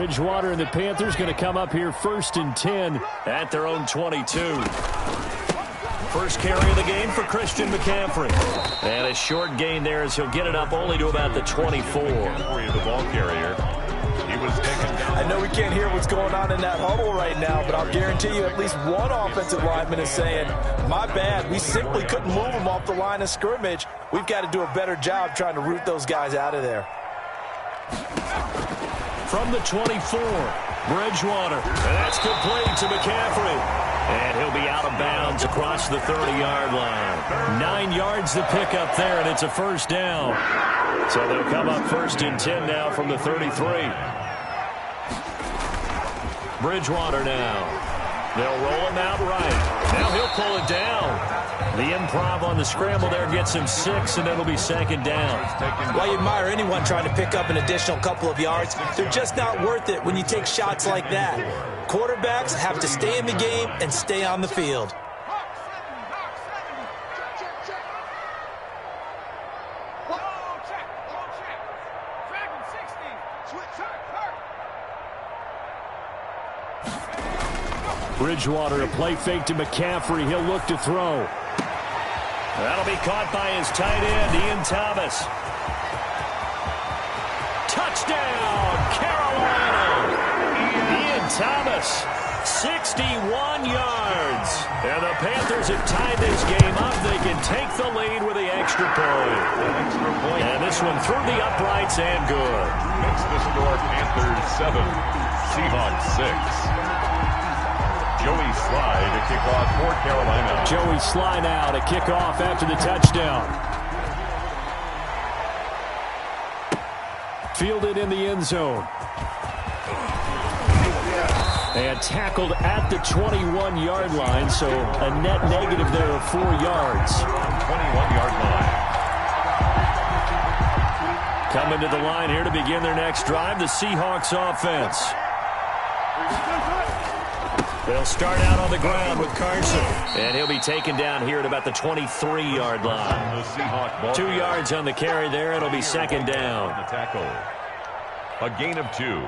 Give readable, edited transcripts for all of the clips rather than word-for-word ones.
Bridgewater and the Panthers going to come up here 1st and 10 at their own 22. First carry of the game for Christian McCaffrey. And a short gain there as he'll get it up only to about the 24. The ball carrier. He was taken down. I know we can't hear what's going on in that huddle right now, but I'll guarantee you at least one offensive lineman is saying, my bad, we simply couldn't move him off the line of scrimmage. We've got to do a better job trying to root those guys out of there. From the 24, Bridgewater. And that's complete to McCaffrey. And he'll be out of bounds across the 30-yard line. 9 yards to pick up there, and it's a first down. So they'll come up 1st and 10 now from the 33. Bridgewater now. They'll roll him out right. Now he'll pull it down. The improv on the scramble there gets him 6, and it'll be 2nd down. While you admire anyone trying to pick up an additional couple of yards, they're just not worth it when you take shots like that. Quarterbacks have to stay in the game and stay on the field. Bridgewater, a play fake to McCaffrey. He'll look to throw. That'll be caught by his tight end, Ian Thomas. Touchdown, Carolina! Ian Thomas, 61 yards. And the Panthers have tied this game up. They can take the lead with the extra point. And this one through the uprights and good. Makes the score Panthers 7, Seahawks 6. Joey Sly to kick off for Carolina. Joey Sly now to kick off after the touchdown. Fielded in the end zone. And tackled at the 21-yard line, so a net negative there of 4 yards. 21-yard line. Coming to the line here to begin their next drive, the Seahawks offense. They'll start out on the ground with Carson. And he'll be taken down here at about the 23-yard line. 2 yards on the carry there. It'll be 2nd down. The tackle. A gain of 2.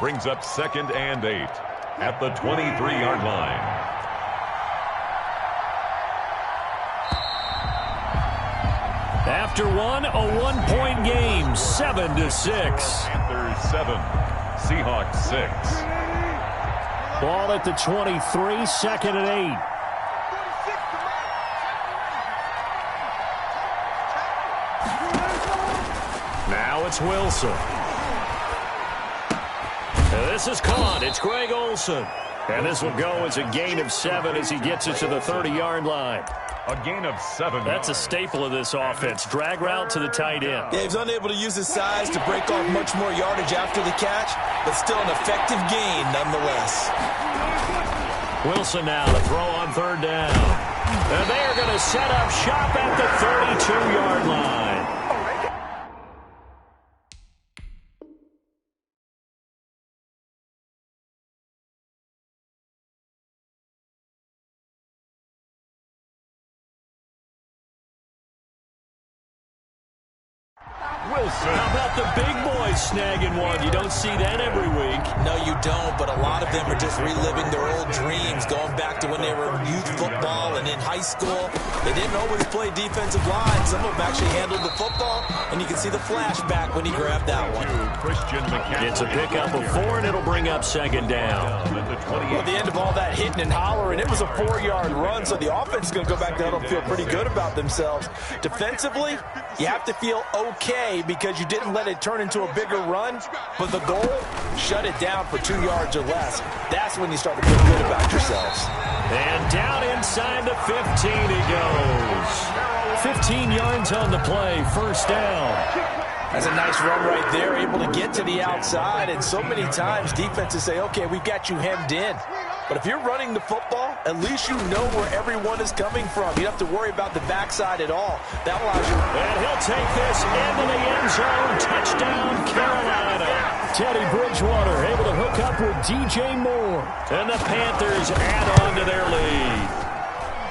Brings up 2nd and 8 at the 23-yard line. After one, a one-point game, 7-6. Panthers 7, Seahawks 6. Ball at the 23, 2nd and 8. Now it's Wilson. And this is caught. It's Greg Olsen. And this will go as a gain of 7 as he gets it to the 30-yard line. A gain of 7. That's a staple of this offense. Drag route to the tight end. Yeah, he's unable to use his size to break off much more yardage after the catch, but still an effective gain nonetheless. Wilson now to throw on 3rd down. And they are going to set up shop at the 32-yard line. Wilson. How about the big boys snagging one? You don't see that every week. No, you don't, but a lot of them are just reliving their old dreams, going back to when they were in youth football and in high school. They didn't always play defensive line. Some of them actually handled the football, and you can see the flashback when he grabbed that one. Christian McCaffrey. It's a pickup of 4, and it'll bring up 2nd down. Well, at the end of all that hitting and hollering, it was a 4-yard run, so the offense is going to go back to huddle and feel pretty good about themselves. Defensively, you have to feel okay because you didn't let it turn into a bigger run, but the goal, shut it down for 2 yards or less. That's when you start to feel good about yourselves. And down inside the 15 he goes. 15 yards on the play, 1st down. That's a nice run right there, able to get to the outside, and so many times defenses say, okay, we've got you hemmed in. But if you're running the football, at least you know where everyone is coming from. You don't have to worry about the backside at all. That allows you. And he'll take this into the end zone. Touchdown, Carolina. Teddy Bridgewater able to hook up with DJ Moore. And the Panthers add on to their lead.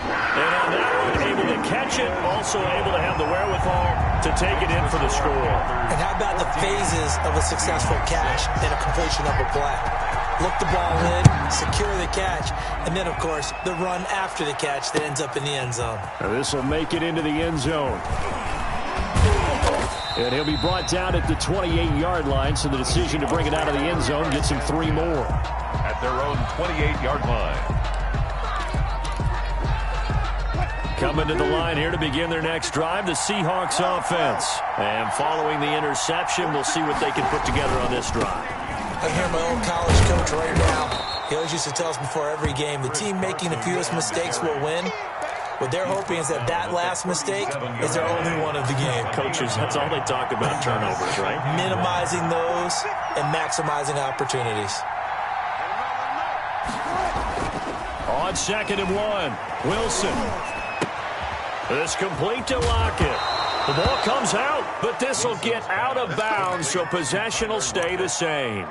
And on that one, able to catch it, also able to have the wherewithal to take it in for the score. And how about the phases of a successful catch and a completion of a play? Look the ball in, secure the catch, and then, of course, the run after the catch that ends up in the end zone. This will make it into the end zone. And he'll be brought down at the 28-yard line, so the decision to bring it out of the end zone gets him 3 more. At their own 28-yard line. Coming to the line here to begin their next drive, the Seahawks offense. And following the interception, we'll see what they can put together on this drive. I hear my old college coach right now. He always used to tell us before every game, the team making the fewest mistakes will win. What they're hoping is that that last mistake is their only one of the game. Coaches, that's all they talk about, turnovers, right? Minimizing those and maximizing opportunities. On 2nd and 1, Wilson. This complete to Lockett. The ball comes out, but this will get out of bounds, so possession will stay the same.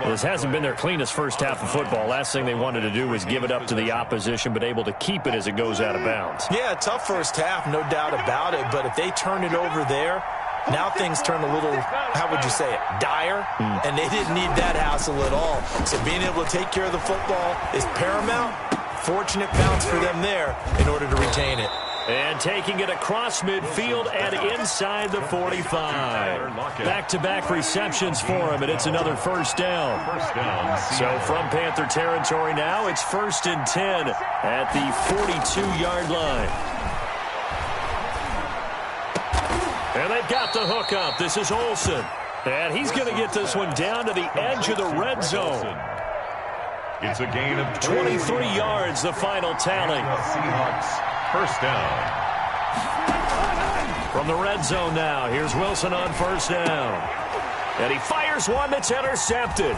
This hasn't been their cleanest first half of football. Last thing they wanted to do was give it up to the opposition, but able to keep it as it goes out of bounds. Yeah, tough first half, no doubt about it, but if they turn it over there, now things turn a little, how would you say it, dire, and they didn't need that hassle at all. So being able to take care of the football is paramount. Fortunate bounce for them there in order to retain it. And taking it across midfield and inside the 45. Back-to-back receptions for him, and it's another first down. So from Panther territory now, it's 1st and 10 at the 42-yard line. And they've got the hook up. This is Olsen. And he's going to get this one down to the edge of the red zone. It's a gain of 23 yards, the final tally. Seahawks. First down. From the red zone now, here's Wilson on first down. And he fires one that's intercepted.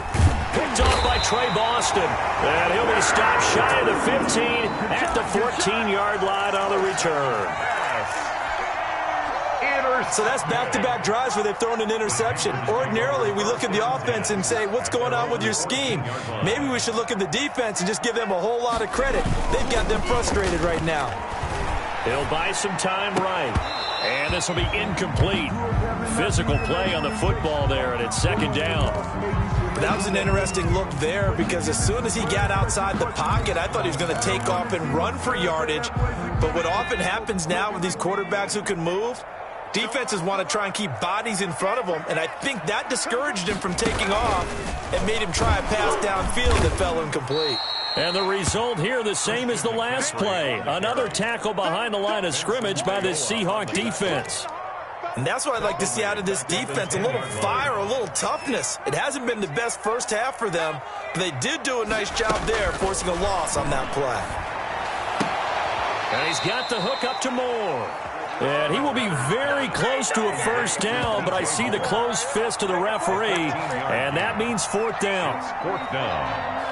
Picked off by Trey Boston. And he'll be stopped shy of the 15 at the 14-yard line on the return. So that's back-to-back drives where they've thrown an interception. Ordinarily, we look at the offense and say, what's going on with your scheme? Maybe we should look at the defense and just give them a whole lot of credit. They've got them frustrated right now. He'll buy some time right. And this will be incomplete. Physical play on the football there, and it's 2nd down. That was an interesting look there because as soon as he got outside the pocket, I thought he was going to take off and run for yardage. But what often happens now with these quarterbacks who can move, defenses want to try and keep bodies in front of them, and I think that discouraged him from taking off and made him try a pass downfield that fell incomplete. And the result here, the same as the last play. Another tackle behind the line of scrimmage by this Seahawk defense. And that's what I'd like to see out of this defense, a little fire, a little toughness. It hasn't been the best first half for them, but they did do a nice job there, forcing a loss on that play. And he's got the hook up to Moore. And he will be very close to a first down, but I see the closed fist of the referee, and that means 4th down. 4th down.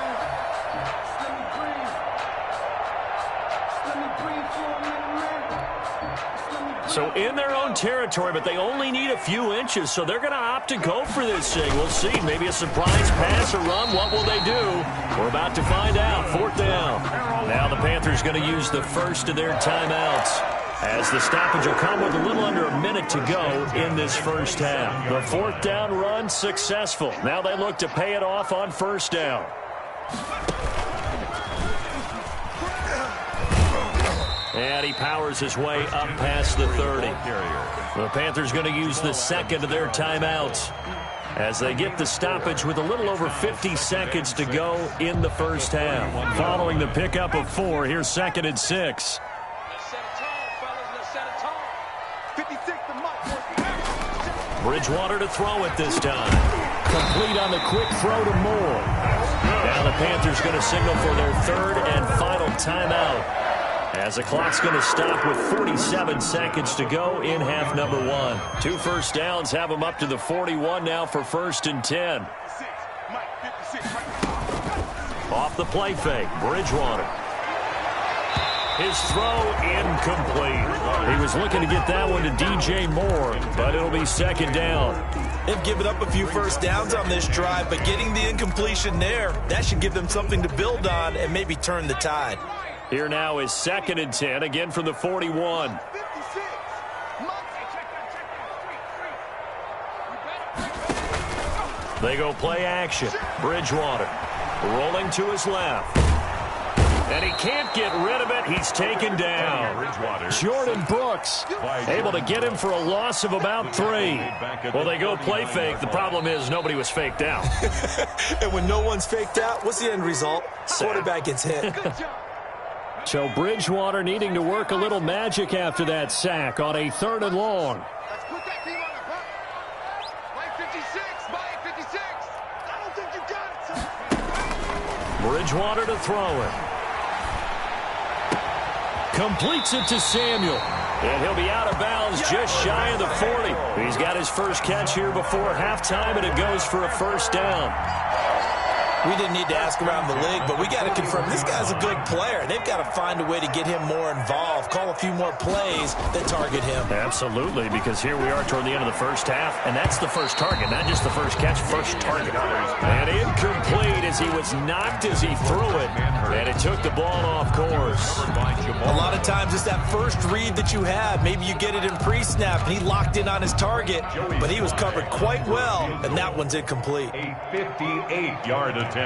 So in their own territory, but they only need a few inches, so they're going to opt to go for this thing. We'll see. Maybe a surprise pass or run. What will they do? We're about to find out. 4th down. Now the Panthers going to use the first of their timeouts, as the stoppage will come with a little under a minute to go in this first half. The 4th down run successful. Now they look to pay it off on first down. And he powers his way up past the 30. The Panthers going to use the second of their timeouts as they get the stoppage with a little over 50 seconds to go in the first half. Following the pickup of 4, here's 2nd and 6. Bridgewater to throw it this time. Complete on the quick throw to Moore. Now the Panthers going to signal for their 3rd and final timeout, as the clock's going to stop with 47 seconds to go in half number 1. 2 first downs have them up to the 41 now for 1st and 10. Off the play fake, Bridgewater. His throw incomplete. He was looking to get that one to DJ Moore, but it'll be 2nd down. They've given up a few first downs on this drive, but getting the incompletion there, that should give them something to build on and maybe turn the tide. Here now is 2nd and 10, again from the 41. They go play action. Bridgewater rolling to his left. And he can't get rid of it. He's taken down. Jordan Brooks able to get him for a loss of about 3. Well, they go play fake. The problem is nobody was faked out. And when no one's faked out, what's the end result? Quarterback gets hit. So Bridgewater needing to work a little magic after that sack on a 3rd and long. Let's put that team on the clock. Play 56. Play 56. I don't think you got it. Bridgewater to throw it. Completes it to Samuel. And he'll be out of bounds just shy of the 40. He's got his first catch here before halftime, and it goes for a first down. We didn't need to ask around the league, but we got to confirm this guy's a good player. They've got to find a way to get him more involved, call a few more plays that target him. Absolutely, because here we are toward the end of the first half, and that's the first target, not just the first catch, first target. And incomplete as he was knocked as he threw it, and it took the ball off course. A lot of times it's that first read that you have. Maybe you get it in pre-snap, and he locked in on his target, but he was covered quite well, and that one's incomplete. A 58-yard attempt. I'm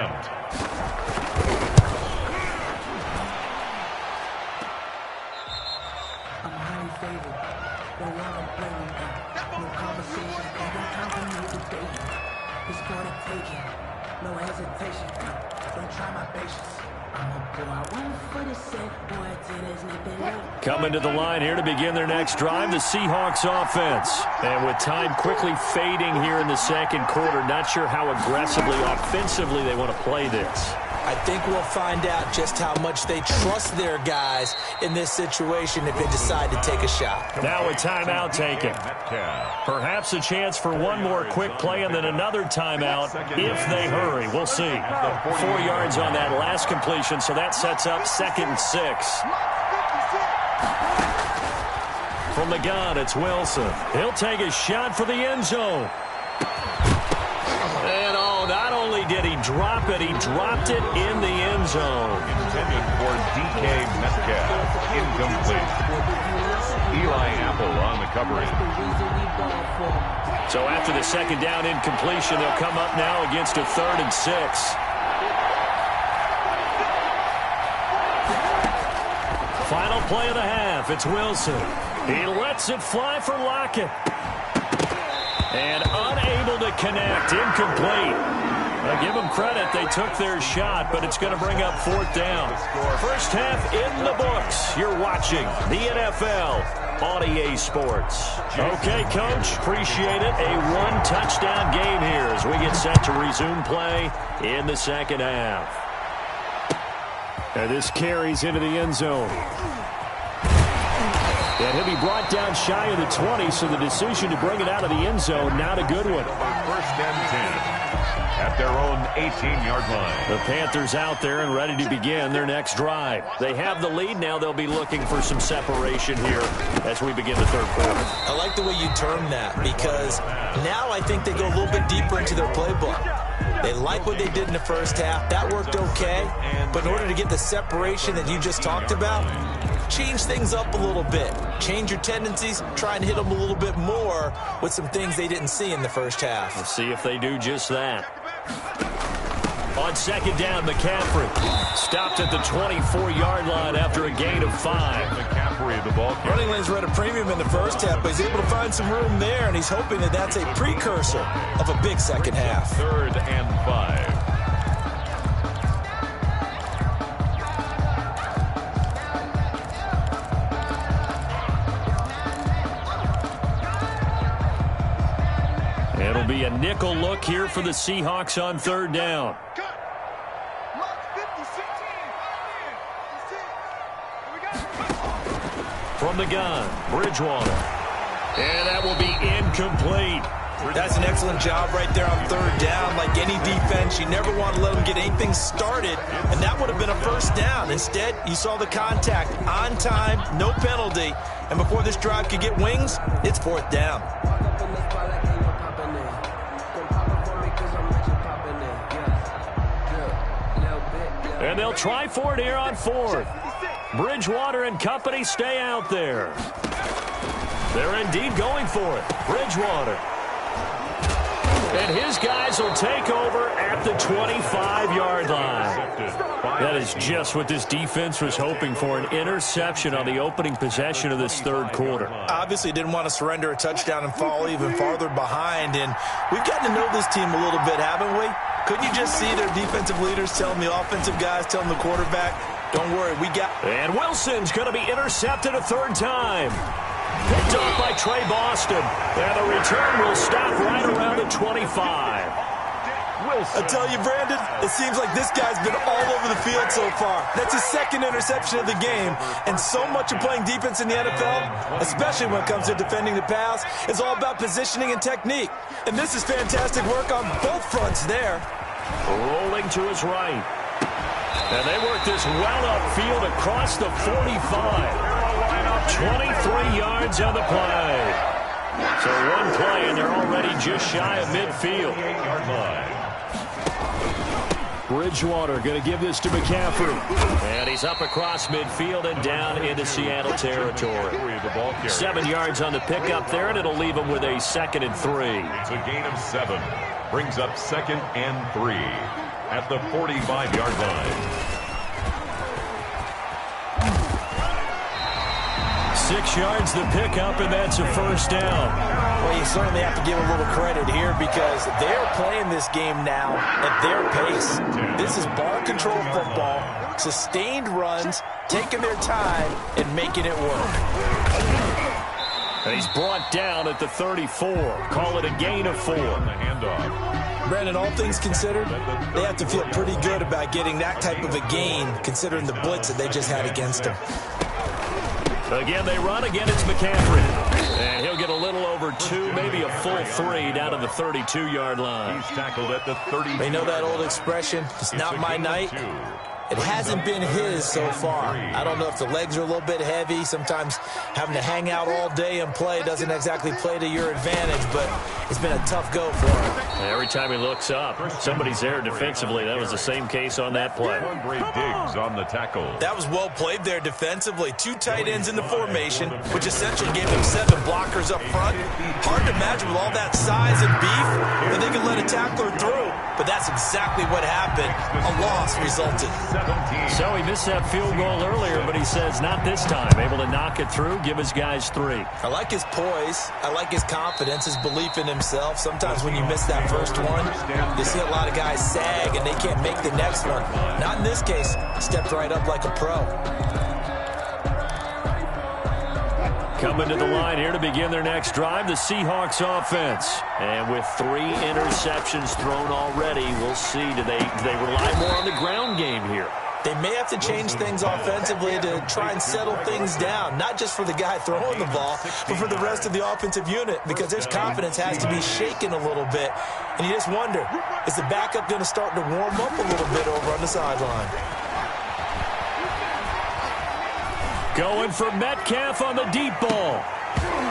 highly favored. Don't want to play with them. No conversation, even compliment debate. It's gonna take it. No hesitation. Don't try my patience. I'm a boy. One foot is set. Boy, tennis nipping up. Coming to the line here to begin their next drive, the Seahawks offense. And with time quickly fading here in the second quarter, not sure how aggressively, offensively they want to play this. I think we'll find out just how much they trust their guys in this situation if they decide to take a shot. Now a timeout taken. Perhaps a chance for one more quick play and then another timeout if they hurry. We'll see. 4 yards on that last completion, so that sets up 2nd and 6. From the gun, it's Wilson. He'll take a shot for the end zone. And not only did he drop it, he dropped it in the end zone. Intended for DK Metcalf. Incomplete. Eli Apple on the coverage. So after the second down incompletion, they'll come up now against a 3rd and 6. Final play of the half. It's Wilson. He lets it fly for Lockett. And unable to connect. Incomplete. I give them credit. They took their shot, but it's going to bring up 4th down. First half in the books. You're watching the NFL on EA Sports. Okay, Coach. Appreciate it. A 1-touchdown game here as we get set to resume play in the second half. And this carries into the end zone. And he'll be brought down shy of the 20, so the decision to bring it out of the end zone, not a good one. First and 10 at their own 18-yard line. The Panthers out there and ready to begin their next drive. They have the lead now. They'll be looking for some separation here as we begin the third quarter. I like the way you term that because now I think they go a little bit deeper into their playbook. They like what they did in the first half. That worked okay. But in order to get the separation that you just talked about, change things up a little bit. Change your tendencies. Try and hit them a little bit more with some things they didn't see in the first half. We'll see if they do just that. On second down, McCaffrey stopped at the 24-yard line after a gain of 5. McCaffrey, the ball carrier. Running lanes were at a premium in the first half, but he's able to find some room there, and he's hoping that that's a precursor of a big second half. 3rd and 5. It'll be a nickel look here for the Seahawks on 3rd down. From the gun, Bridgewater. And that will be incomplete. That's an excellent job right there on 3rd down. Like any defense, you never want to let them get anything started, and that would have been a first down. Instead, you saw the contact on time, no penalty, and before this drive could get wings, it's 4th down. And they'll try for it here on 4th. Bridgewater and company stay out there. They're indeed going for it. Bridgewater. And his guys will take over at the 25-yard line. That is just what this defense was hoping for, an interception on the opening possession of this third quarter. Obviously didn't want to surrender a touchdown and fall even farther behind, and we've gotten to know this team a little bit, haven't we? Couldn't you just see their defensive leaders telling the offensive guys, telling the quarterback, don't worry, we got... And Wilson's going to be intercepted a third time. Picked off by Trey Boston. And the return will stop right around the 25. I tell you, Brandon, it seems like this guy's been all over the field so far. That's his second interception of the game. And so much of playing defense in the NFL, especially when it comes to defending the pass, is all about positioning and technique. And this is fantastic work on both fronts there. Rolling to his right. And they work this well upfield across the 45. 23 yards on the play. So one play, and they're already just shy of midfield. Bridgewater going to give this to McCaffrey. And he's up across midfield and down into Seattle territory. 7 yards on the pickup there, and it'll leave him with a 2nd and 3. It's a gain of 7. Brings up 2nd and 3 at the 45-yard line. 6 yards the pickup, and that's a first down. Well, you certainly have to give a little credit here because they're playing this game now at their pace. This is ball control football, sustained runs, taking their time, and making it work. And he's brought down at the 34. Call it a gain of 4. Brandon, all things considered, they have to feel pretty good about getting that type of a gain considering the blitz that they just had against them. Again, they run. Again, it's McCaffrey. And he'll get a little over 2, maybe a full 3 down to the 32-yard line. He's tackled at the 30. They know that old expression, it's not my night. It hasn't been his so far. I don't know if the legs are a little bit heavy. Sometimes having to hang out all day and play doesn't exactly play to your advantage, but it's been a tough go for him. Every time he looks up, somebody's there defensively. That was the same case on that play. Diggs on the tackle. That was well played there defensively. 2 tight ends in the formation, which essentially gave them 7 blockers up front. Hard to imagine with all that size and beef that they could let a tackler through. But that's exactly what happened. A loss resulted. So he missed that field goal earlier, but he says not this time. Able to knock it through, give his guys 3. I like his poise. I like his confidence, his belief in himself. Sometimes when you miss that first one, you see a lot of guys sag and they can't make the next one. Not in this case. Stepped right up like a pro. Coming to the line here to begin their next drive, the Seahawks offense. And with 3 interceptions thrown already, we'll see. Do they rely more on the ground game here? They may have to change things offensively to try and settle things down, not just for the guy throwing the ball, but for the rest of the offensive unit, because their confidence has to be shaken a little bit. And you just wonder, is the backup going to start to warm up a little bit over on the sideline? Going for Metcalf on the deep ball.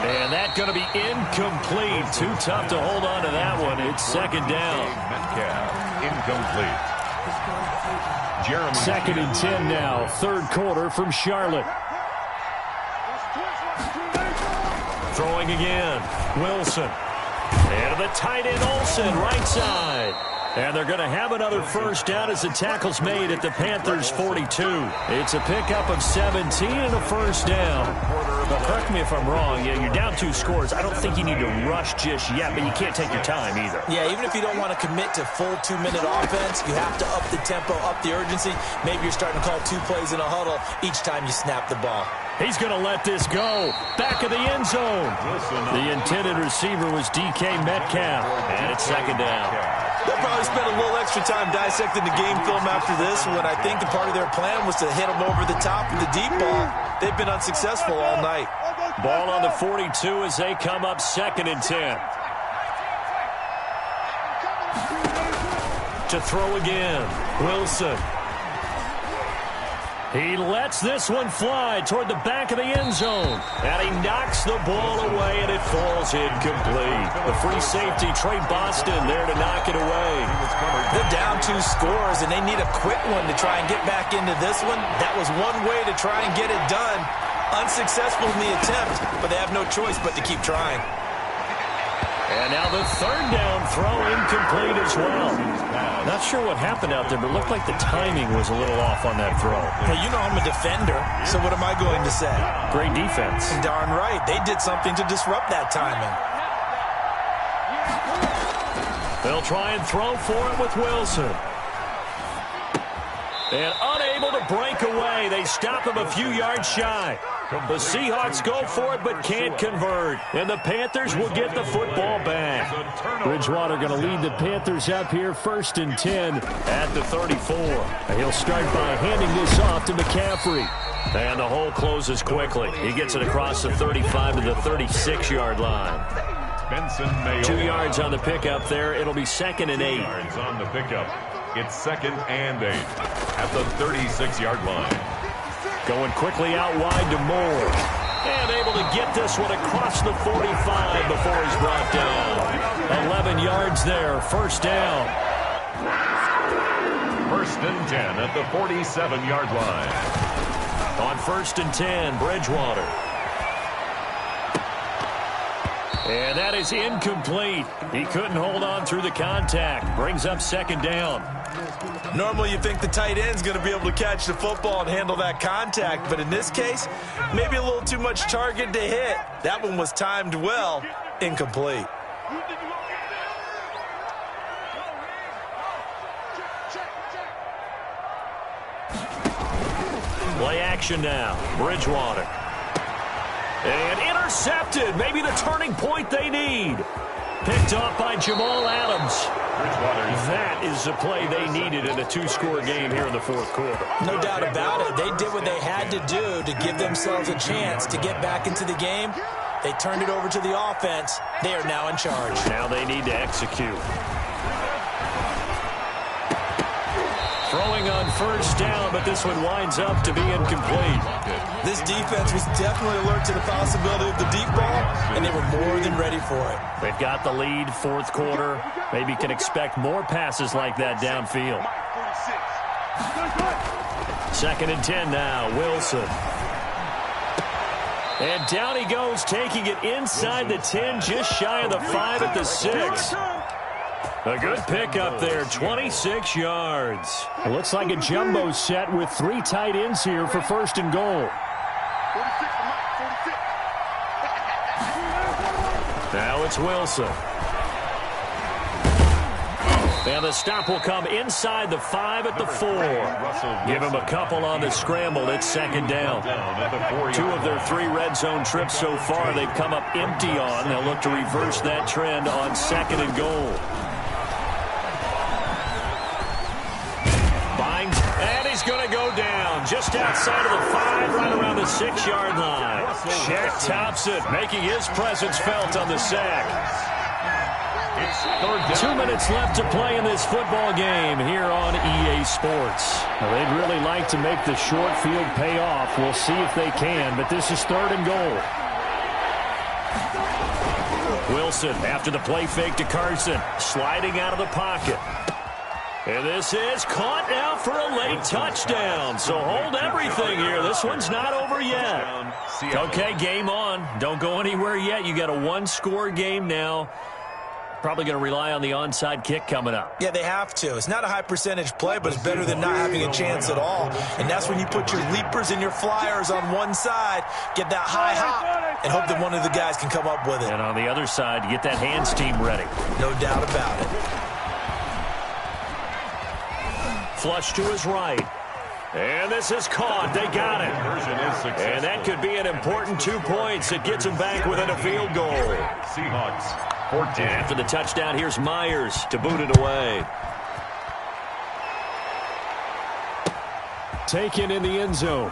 And that's going to be incomplete. Too tough to hold on to that one. It's 2nd down. Metcalf, incomplete. Jeremy 2nd and 10 now. 3rd quarter from Charlotte. Throwing again. Wilson. And to the tight end Olsen, right side. And they're going to have another first down as the tackle's made at the Panthers' 42. It's a pickup of 17 and a first down. Now, correct me if I'm wrong. Yeah, you're down 2 scores. I don't think you need to rush just yet, but you can't take your time either. Yeah, even if you don't want to commit to full 2-minute offense, you have to up the tempo, up the urgency. Maybe you're starting to call 2 plays in a huddle each time you snap the ball. He's going to let this go. Back of the end zone. The intended receiver was DK Metcalf. And it's 2nd down. They'll probably spend a little extra time dissecting the game film after this when I think the part of their plan was to hit them over the top of the deep ball. They've been unsuccessful all night. Ball on the 42 as they come up 2nd and 10. To throw again. Wilson. He lets this one fly toward the back of the end zone. And he knocks the ball away, and it falls incomplete. The free safety, Trey Boston, there to knock it away. They're down 2 scores, and they need a quick one to try and get back into this one. That was one way to try and get it done. Unsuccessful in the attempt, but they have no choice but to keep trying. And now the third down throw incomplete as well. Not sure what happened out there, but it looked like the timing was a little off on that throw. Well, you know I'm a defender, so what am I going to say? Great defense. Darn right. They did something to disrupt that timing. They'll try and throw for it with Wilson. And unable to break away. They stop him a few yards shy. The Seahawks go for it but can't convert. And the Panthers will get the football back. Bridgewater going to lead the Panthers up here 1st and 10 at the 34. And he'll start by handing this off to McCaffrey. And the hole closes quickly. He gets it across the 35 to the 36-yard line. 2 yards on the pickup there. It'll be 2nd and 8. 2 yards on the pickup. It's 2nd and 8 at the 36-yard line. Going quickly out wide to Moore. And able to get this one across the 45 before he's brought down. 11 yards there. 1st down. 1st and 10 at the 47-yard line. On 1st and 10, Bridgewater. And that is incomplete. He couldn't hold on through the contact. Brings up 2nd down. Normally you think the tight end's going to be able to catch the football and handle that contact, but in this case, maybe a little too much target to hit. That one was timed well. Incomplete. Play action now. Bridgewater. And intercepted. Maybe the turning point they need. Picked off by Jamal Adams. That is the play they needed in a 2-score game here in the 4th quarter. No doubt about it. They did what they had to do to give themselves a chance to get back into the game. They turned it over to the offense. They are now in charge. Now they need to execute. Throwing on 1st down, but this one winds up to be incomplete. This defense was definitely alert to the possibility of the deep ball, and they were more than ready for it. They've got the lead, 4th quarter. Maybe can expect more passes like that downfield. 2nd and 10 now, Wilson. And down he goes, taking it inside the 10, just shy of the 5 at the 6. A good pickup there, 26 yards. It looks like a jumbo set with 3 tight ends here for 1st and goal. Now it's Wilson. And the stop will come inside the 5 at the 4. Give him a couple on the scramble. It's 2nd down. 2 of their 3 red zone trips so far they've come up empty on. They'll look to reverse that trend on 2nd and goal. And he's going to go down just outside of the 5, right around the 6-yard line. Shaq Thompson making his presence felt on the sack. 2 minutes left to play in this football game here on EA Sports. Well, they'd really like to make the short field pay off. We'll see if they can, but this is 3rd and goal. Wilson after the play fake to Carson, sliding out of the pocket. And this is caught now for a late touchdown. So hold everything here. This one's not over yet. Okay, game on. Don't go anywhere yet. You got a 1-score game now. Probably going to rely on the onside kick coming up. Yeah, they have to. It's not a high percentage play, but it's better than not having a chance at all. And that's when you put your leapers and your flyers on one side, get that high hop, and hope that one of the guys can come up with it. And on the other side, get that hands team ready. No doubt about it. Flush to his right. And this is caught. They got it. And that could be an important 2 points. It gets them back within a field goal. Seahawks 14. After the touchdown, here's Myers to boot it away. Taken in the end zone.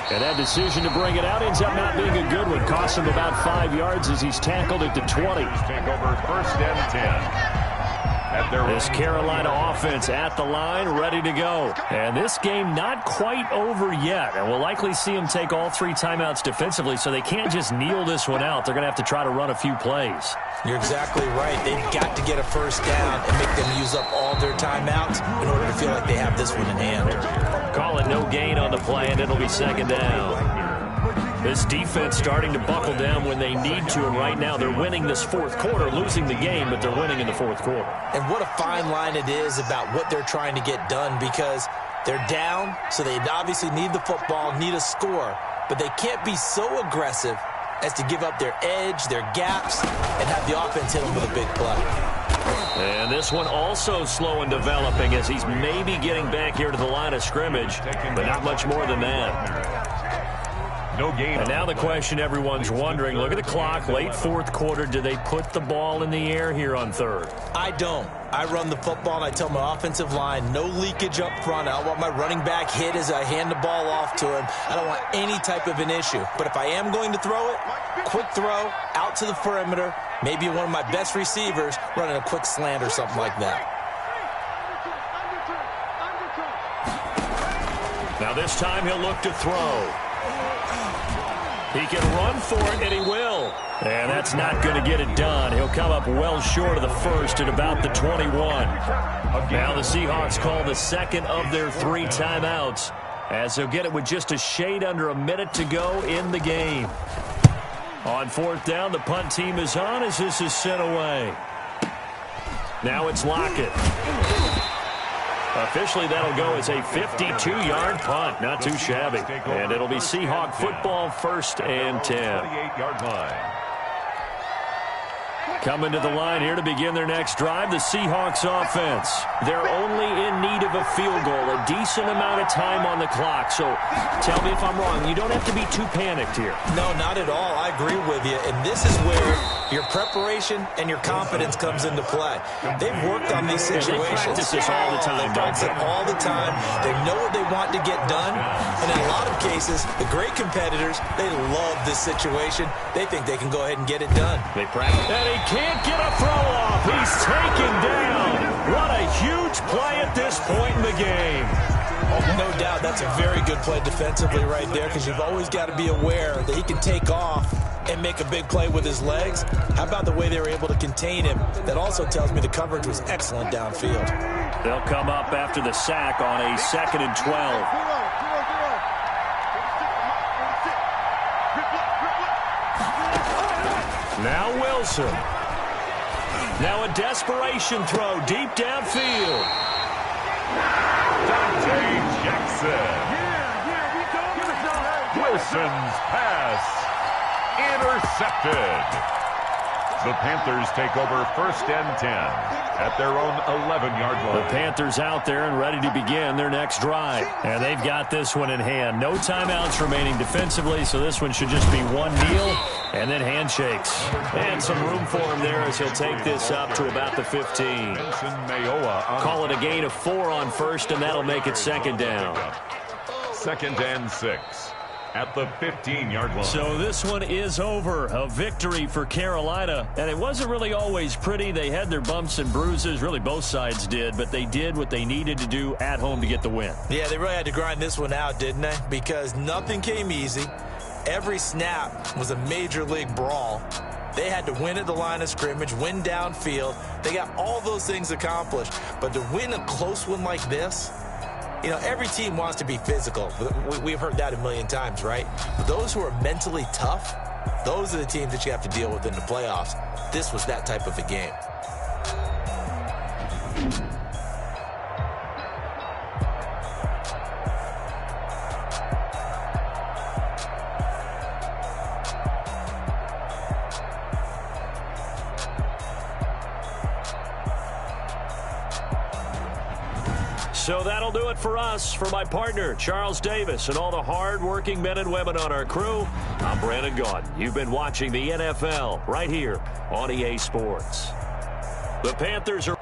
And that decision to bring it out ends up not being a good one. Costs him about 5 yards as he's tackled at the 20. Take over 1st and 10. at their This Carolina offense at the line, ready to go. And this game not quite over yet. And we'll likely see them take all 3 timeouts defensively, so they can't just kneel this one out. They're going to have to try to run a few plays. You're exactly right. They've got to get a first down and make them use up all their timeouts in order to feel like they have this one in hand. Call it no gain on the play, and it'll be second down. This defense starting to buckle down when they need to, and right now they're winning this fourth quarter, losing the game, but they're winning in the fourth quarter. And what a fine line it is about what they're trying to get done, because they're down, so they obviously need the football, need a score, but they can't be so aggressive as to give up their edge, their gaps, and have the offense hit them with a big play. And this one also slow in developing as he's maybe getting back here to the line of scrimmage, but not much more than that. No gain. And now the question everyone's wondering, look at the clock, late fourth quarter, do they put the ball in the air here on third? I don't. I run the football, and I tell my offensive line, no leakage up front. I don't want my running back hit as I hand the ball off to him. I don't want any type of an issue. But if I am going to throw it, quick throw, out to the perimeter, maybe one of my best receivers running a quick slant or something like that. Now this time he'll look to throw. He can run for it, and he will. And that's not going to get it done. He'll come up well short of the first at about the 21. Now the Seahawks call the second of their 3 timeouts, as they'll get it with just a shade under a minute to go in the game. On fourth down, the punt team is on as this is sent away. Now it's Lockett. Officially, that'll go as a 52-yard punt. Not too shabby. And it'll be Seahawk football, 1st and 10. 28-yard line. Coming to the line here to begin their next drive, the Seahawks offense. They're only in need of a field goal, a decent amount of time on the clock. So tell me if I'm wrong. You don't have to be too panicked here. No, not at all. I agree with you. And this is where your preparation and your confidence comes into play. They've worked on these situations. They practice this all the time. They practice it all the time. They know what they want to get done. And in a lot of cases, the great competitors, they love this situation. They think they can go ahead and get it done. They practice. And he can't get a throw off. He's taken down. What a huge play at this point in the game. No doubt that's a very good play defensively right there, because you've always got to be aware that he can take off and make a big play with his legs. How about the way they were able to contain him? That also tells me the coverage was excellent downfield. They'll come up after the sack on a 2nd and 12. Now Wilson. Now a desperation throw deep downfield. Dante Jackson. Wilson's pass intercepted. The Panthers take over 1st and 10 at their own 11-yard line. The Panthers out there and ready to begin their next drive. And they've got this one in hand. No timeouts remaining defensively, so this one should just be one kneel and then handshakes. And some room for him there as he'll take this up to about the 15. Call it a gain of 4 on first, and that'll make it 2nd down. 2nd and 6. At the 15-yard line. So this one is over. A victory for Carolina. And it wasn't really always pretty. They had their bumps and bruises. Really, both sides did. But they did what they needed to do at home to get the win. Yeah, they really had to grind this one out, didn't they? Because nothing came easy. Every snap was a major league brawl. They had to win at the line of scrimmage, win downfield. They got all those things accomplished. But to win a close one like this, you know, every team wants to be physical. We've heard that a million times, right? But those who are mentally tough, those are the teams that you have to deal with in the playoffs. This was that type of a game. So that'll do it for us. For my partner, Charles Davis, and all the hard-working men and women on our crew, I'm Brandon Gaudin. You've been watching the NFL right here on EA Sports. The Panthers are